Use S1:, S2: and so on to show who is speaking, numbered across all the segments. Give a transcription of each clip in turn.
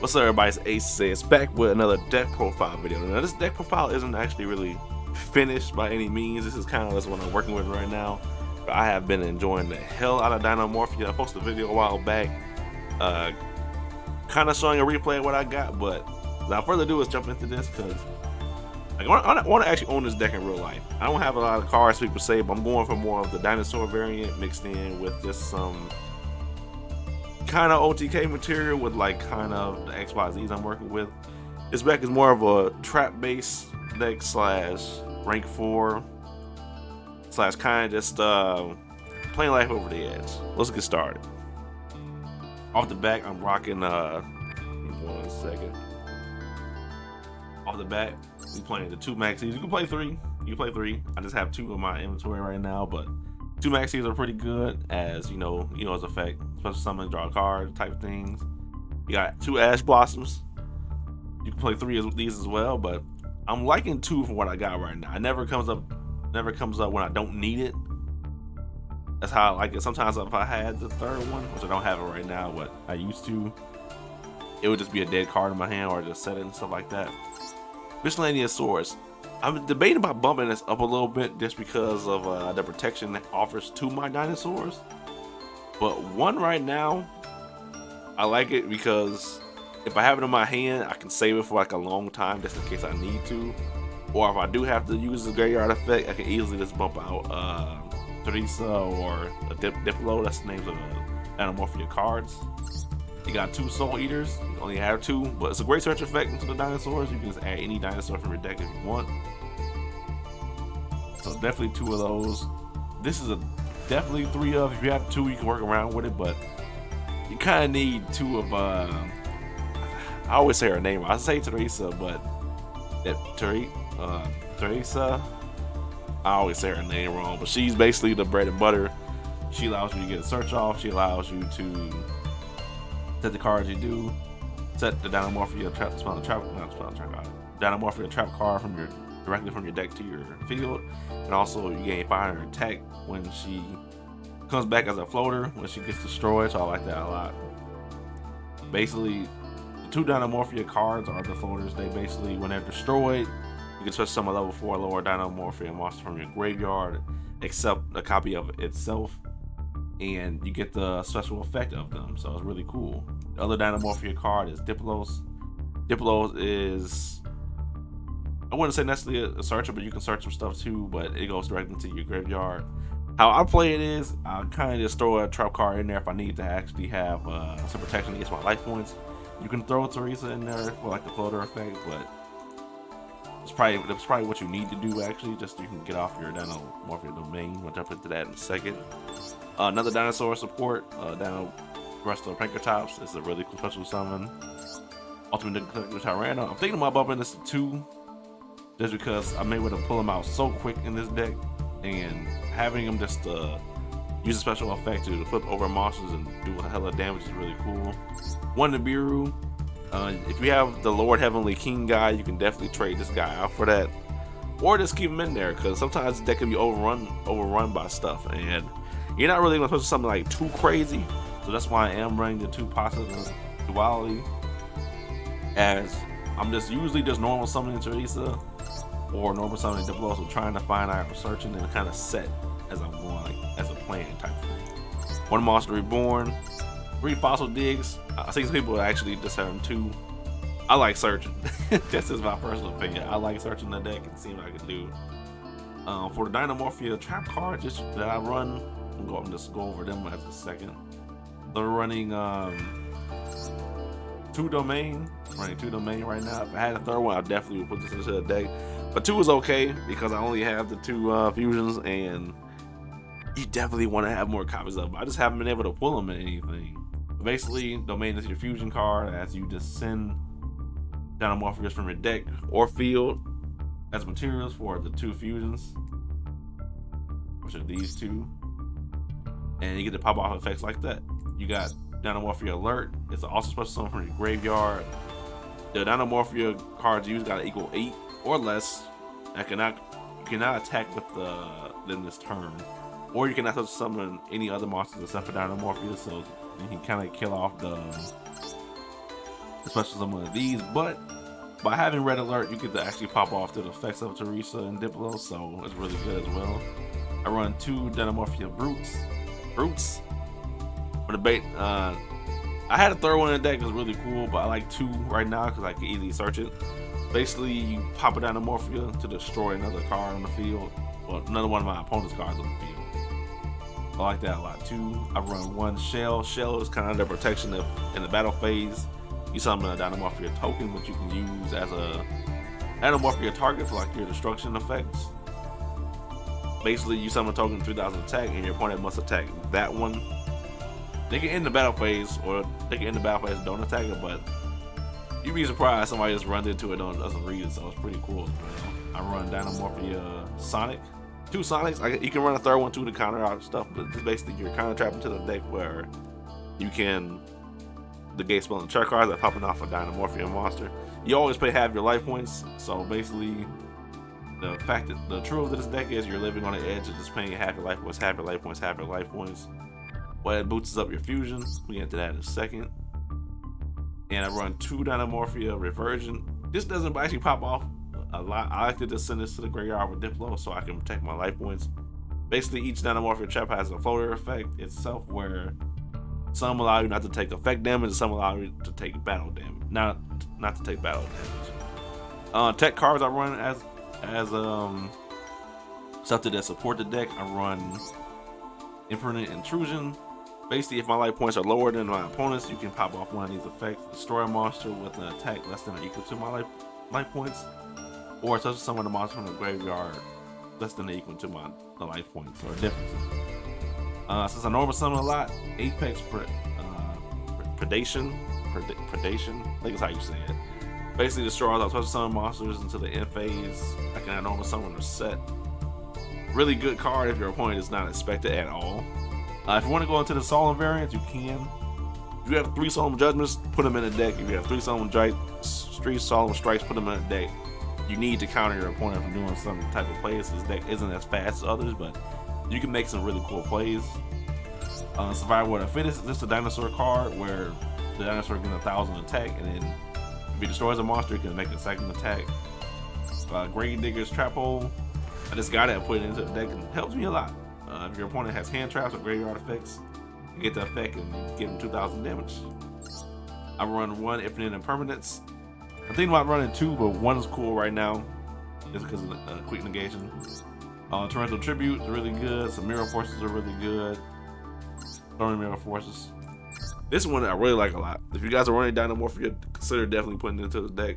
S1: What's up, everybody? It's Ace Says back with another deck profile video. Now, this deck profile isn't actually really finished by any means. This is kind of just what I'm working with right now. But I have been enjoying the hell out of dinomorphia. I posted a video a while back, kind of showing a replay of what I got. But without further ado, let's jump into this because I want to actually own this deck in real life. I don't have a lot of cards people say, but I'm going for more of the dinosaur variant mixed in with just some kind of OTK material with like kind of the XYZs I'm working with. This deck is more of a trap based deck slash rank 4 slash kind of just playing life over the edge. Let's get started. Off the back, I'm rocking 1 second. Off the back, we playing the 2 maxis. You can play 3. I just have 2 in my inventory right now, but 2 maxis are pretty good, as you know its effect, special summon, draw a card type things. You got 2 ash blossoms. You can play 3 of these as well, but I'm liking 2 from what I got right now. It never comes up when I don't need it. That's how I like it. Sometimes if I had the 3rd one, which I don't have it right now, but I used to, it would just be a dead card in my hand or just set it and stuff like that. Miscellaneous swords. I'm debating about bumping this up a little bit just because of the protection it offers to my dinosaurs. But 1 right now, I like it because if I have it in my hand, I can save it for like a long time just in case I need to. Or if I do have to use the graveyard effect, I can easily just bump out Teresa or a Diplo. That's the names of the dinomorphia cards. You got 2 soul eaters. You only have 2, but it's a great search effect into the dinosaurs. You can just add any dinosaur from your deck if you want. So definitely 2 of those. This is definitely 3 of. If you have 2, you can work around with it, but you kind of need 2 of. I always say her name. I say Teresa, but Teresa. I always say her name wrong, but she's basically the bread and butter. She allows you to get a search off. She allows you to set the cards you do, set the dinomorphia trap card from directly from your deck to your field, and also you gain 500 attack when she comes back as a floater when she gets destroyed. So I like that a lot. Basically, the 2 dinomorphia cards are the floaters. They basically, when they're destroyed, you can switch some level 4 lower dinomorphia monster from your graveyard, except a copy of it itself, and you get the special effect of them, so it's really cool. The other dinomorphia card is Diplos. Diplos is, I wouldn't say necessarily a searcher, but you can search some stuff too, but it goes directly into your graveyard. How I play it is, I kind of just throw a trap card in there if I need to actually have some protection against my life points. You can throw Teresa in there for like the floater effect, but that's probably what you need to do actually, just so you can get off your dinomorphia domain. We'll jump into that in a second. Another dinosaur support, Wrestler Pankertops. It's a really cool special summon. Ultimate Tyranno. I'm thinking about bumping this to 2, just because I'm able to pull them out so quick in this deck, and having them just use a special effect to flip over monsters and do a hell of damage is really cool. 1 Nibiru. If you have the Lord Heavenly King guy, you can definitely trade this guy out for that, or just keep him in there because sometimes the deck can be overrun by stuff, and you're not really going to put something like too crazy. So that's why I am running the 2 positive duality, as I'm just usually just normal summoning Teresa or normal summoning Diplo, so trying to find out, searching, and kind of set as I'm going, like, as a plan type thing. 1 Monster Reborn, 3 Fossil Digs. I think some people actually just have them 2. I like searching. This is my personal opinion. I like searching the deck and seeing what I can do. For the dinomorphia trap cards that I run, I'm just go over them as a second. They're running 2 domain. Running 2 domain right now. If I had a 3rd one, I definitely would put this into the deck. But 2 is okay because I only have the 2 fusions, and you definitely want to have more copies of them. I just haven't been able to pull them in anything. Basically, domain is your fusion card, as you just send dinomorphias from your deck or field as materials for the 2 fusions, which are these 2. And you get to pop off effects like that. You got Dinomorphia Alert. It's also special summon from your graveyard. The Dinomorphia cards used gotta equal 8 or less. You cannot attack with them this turn. Or you can also summon any other monsters except for Dinomorphia, so you can kind of kill off especially some of these. But by having Red Alert, you get to actually pop off the effects of Teresa and Diplo, so it's really good as well. I run 2 Dinomorphia Brutes. For the bait, I had a third one in the deck that's really cool, but I like 2 right now because I can easily search it. Basically, you pop a Dinomorphia to destroy another card on the field, or another one of my opponent's cards on the field. I like that a lot too. I run 1 Shell. Shell is kind of the protection of in the battle phase. You summon a Dinomorphia token, which you can use as a Dinomorphia target for like your destruction effects. Basically, you summon a token 3000 attack, and your opponent must attack that one. They can end the battle phase, or they can end the battle phase and don't attack it, but you'd be surprised somebody just runs into it and doesn't read it, so it's pretty cool. I run Dinomorphia Sonic. 2 Sonics. You can run a third one too to counter out stuff, but it's basically you're counter trapped into the deck where you can negate spell and chart cards that popping off a Dinomorphia monster. You always pay half your life points, so basically the fact that the truth of this deck is you're living on the edge of just paying half your life points, half your life points, half your life points. Well, it boosts up your fusion. We get into that in a second. And I run 2 Dinomorphia Reversion. This doesn't actually pop off a lot. I like to just send this to the graveyard with Diplo so I can protect my life points. Basically, each Dinomorphia trap has a floater effect itself, where some allow you not to take effect damage, and some allow you to take battle damage. Not to take battle damage. Tech cards I run as something that support the deck. I run Impermanent Intrusion. Basically, if my life points are lower than my opponent's, you can pop off one of these effects. Destroy a monster with an attack less than or equal to my life points, or touch summon a monster from the graveyard less than or equal to the life points or differences. Since I normally summon a lot, Apex Predation, I think is how you say it. Basically destroys all touch summon monsters into the end phase. I can normal summon or set. Really good card if your opponent is not expected at all. If you want to go into the Solemn variants, you can. If you have 3 Solemn Judgments, put them in the deck. If you have 3 Solemn Strikes, put them in the deck. You need to counter your opponent from doing some type of plays. This deck isn't as fast as others, but you can make some really cool plays. Survival of the Fittest. This is a dinosaur card where the dinosaur gets 1000 attack, and then if he destroys a monster, he can make a second attack. Grave Digger's Trap Hole. I just got it and put it into the deck, and it helps me a lot. If your opponent has hand traps or graveyard effects, you get the effect and give them 2000 damage. I run 1 Infinite Impermanence. I'm thinking about running 2, but 1 is cool right now just because of the quick negation. Torrential Tribute is really good. Some Mirror Forces are really good. Stormy Mirror Forces. This one I really like a lot. If you guys are running Dinomorphia, consider definitely putting it into the deck.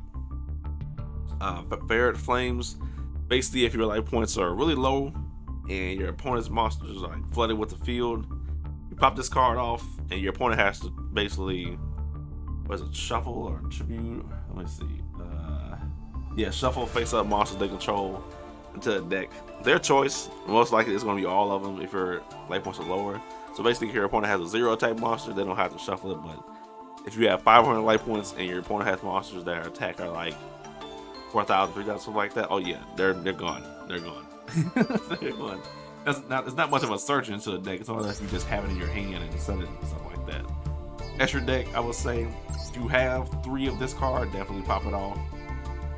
S1: Ferret Flames. Basically, if your life points are really low and your opponent's monsters are like flooded with the field, you pop this card off, and your opponent has to basically, shuffle or tribute? Let me see. Shuffle face-up monsters they control into the deck. Their choice. Most likely, it's going to be all of them if your life points are lower. So basically, if your opponent has a 0 type monster, they don't have to shuffle it. But if you have 500 life points and your opponent has monsters that attack are like 4,000, 3,000, something like that, oh yeah, they're gone. They're gone. They're gone. It's not much of a search into the deck. It's only if you just have it in your hand and set it and stuff like that. Extra deck, I would say, if you have 3 of this card, definitely pop it off.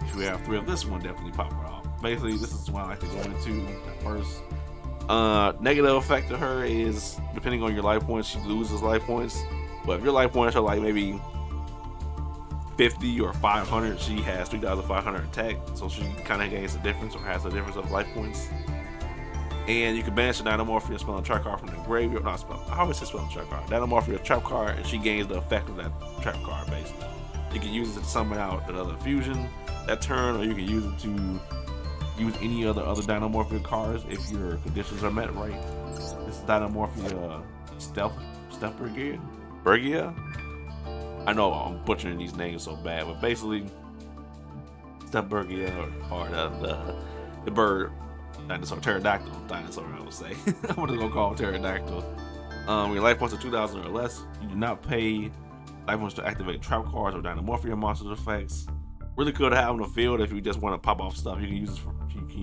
S1: If you have 3 of this one, definitely pop it off. Basically, this is what I like to go into at first. Negative effect to her is, depending on your life points, she loses life points. But if your life points are like maybe 50 or 500, she has 3,500 attack, so she kind of gains the difference or has the difference of life points. And you can banish the Dinomorphia spell and trap card from the graveyard. Not spell. I always say spell and trap card. Dinomorphia trap card, and she gains the effect of that trap card basically. You can use it to summon out another fusion that turn, or you can use it to use any other Dinomorphia cards if your conditions are met right. This is Dinomorphia Stealth Bergia. I know I'm butchering these names so bad, but basically, Stealth Bergia or the bird dinosaur, pterodactyl dinosaur, I would say. I'm gonna go call it pterodactyl. When your life points are 2,000 or less, you do not pay life points to activate trap cards or Dinomorphia monsters effects. Really cool to have on the field if you just want to pop off stuff. You can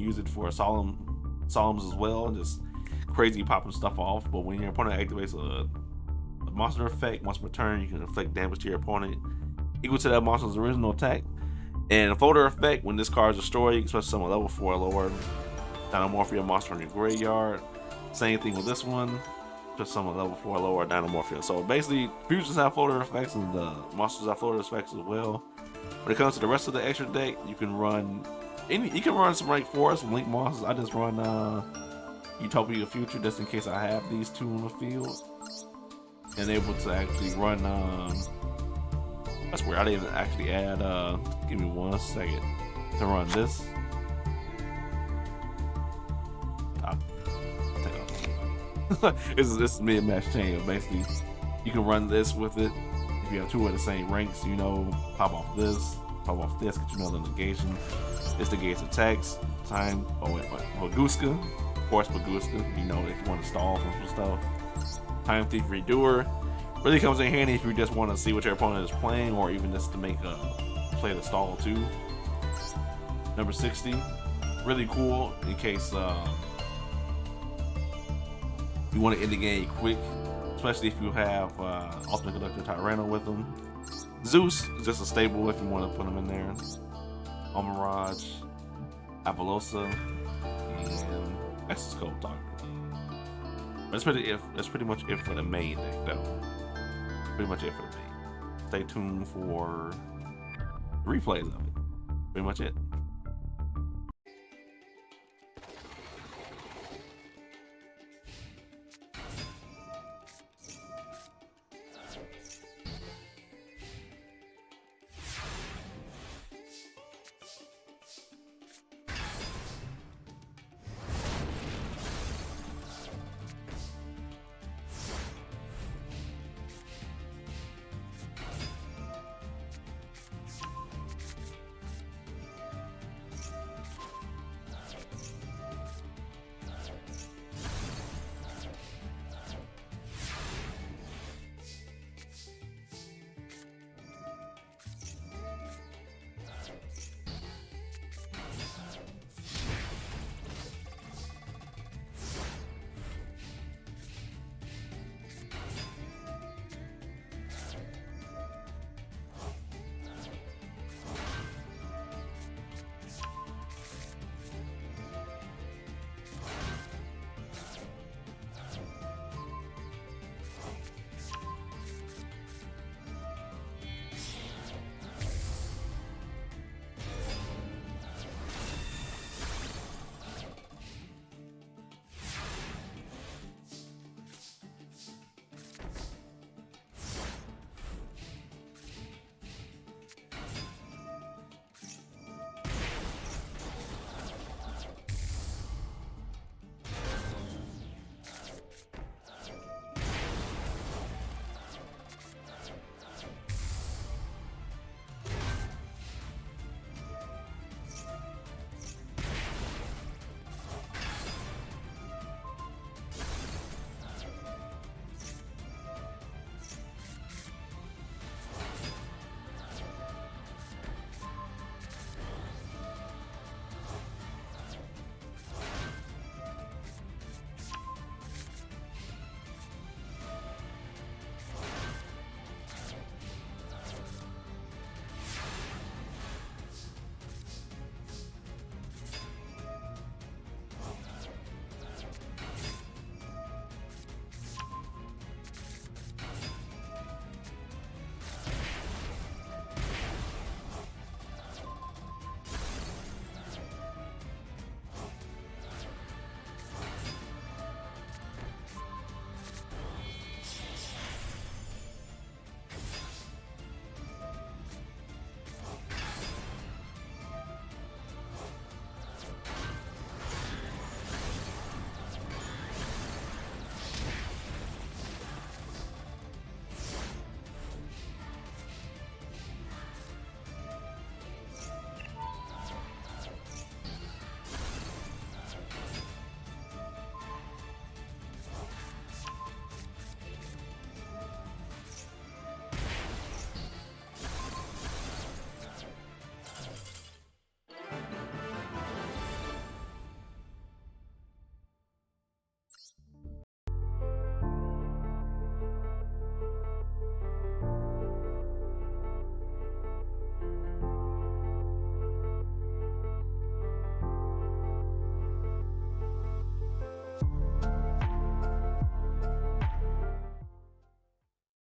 S1: use it for solemns as well, just crazy popping stuff off. But when your opponent activates a monster effect once per turn, you can inflict damage to your opponent. equal to that monster's original attack. And floater effect, when this card is destroyed, you can special summon a level 4 or lower dinomorphia monster in your graveyard. Same thing with this one, just summon a level 4 or lower dinomorphia. So basically, fusions have floater effects and the monsters have floater effects as well. When it comes to the rest of the extra deck, you can run some rank 4, some link monsters. I just run Utopia Future just in case I have these two in the field. And able to actually run that's weird, I didn't even actually add give me 1 second to run this. I'll take off. It's mid-match chain. Basically, you can run this with it. If you have two of the same ranks, you know, pop off this, get you another negation. This negates attacks. Time. Oh wait, Baguska. Of course, Baguska. You know, if you want to stall from some stuff. Time Thief Redoer. Really comes in handy if you just want to see what your opponent is playing, or even just to make a play the stall too. Number 60. Really cool in case you want to end the game quick, especially if you have Ultimate Conductor Tyranno with them. Zeus is just a stable if you want to put them in there. Omirage, Apollosa, and Exoscope Doctor. That's pretty much it for the main deck, though. Pretty much it for the main. Stay tuned for replays of it. Pretty much it.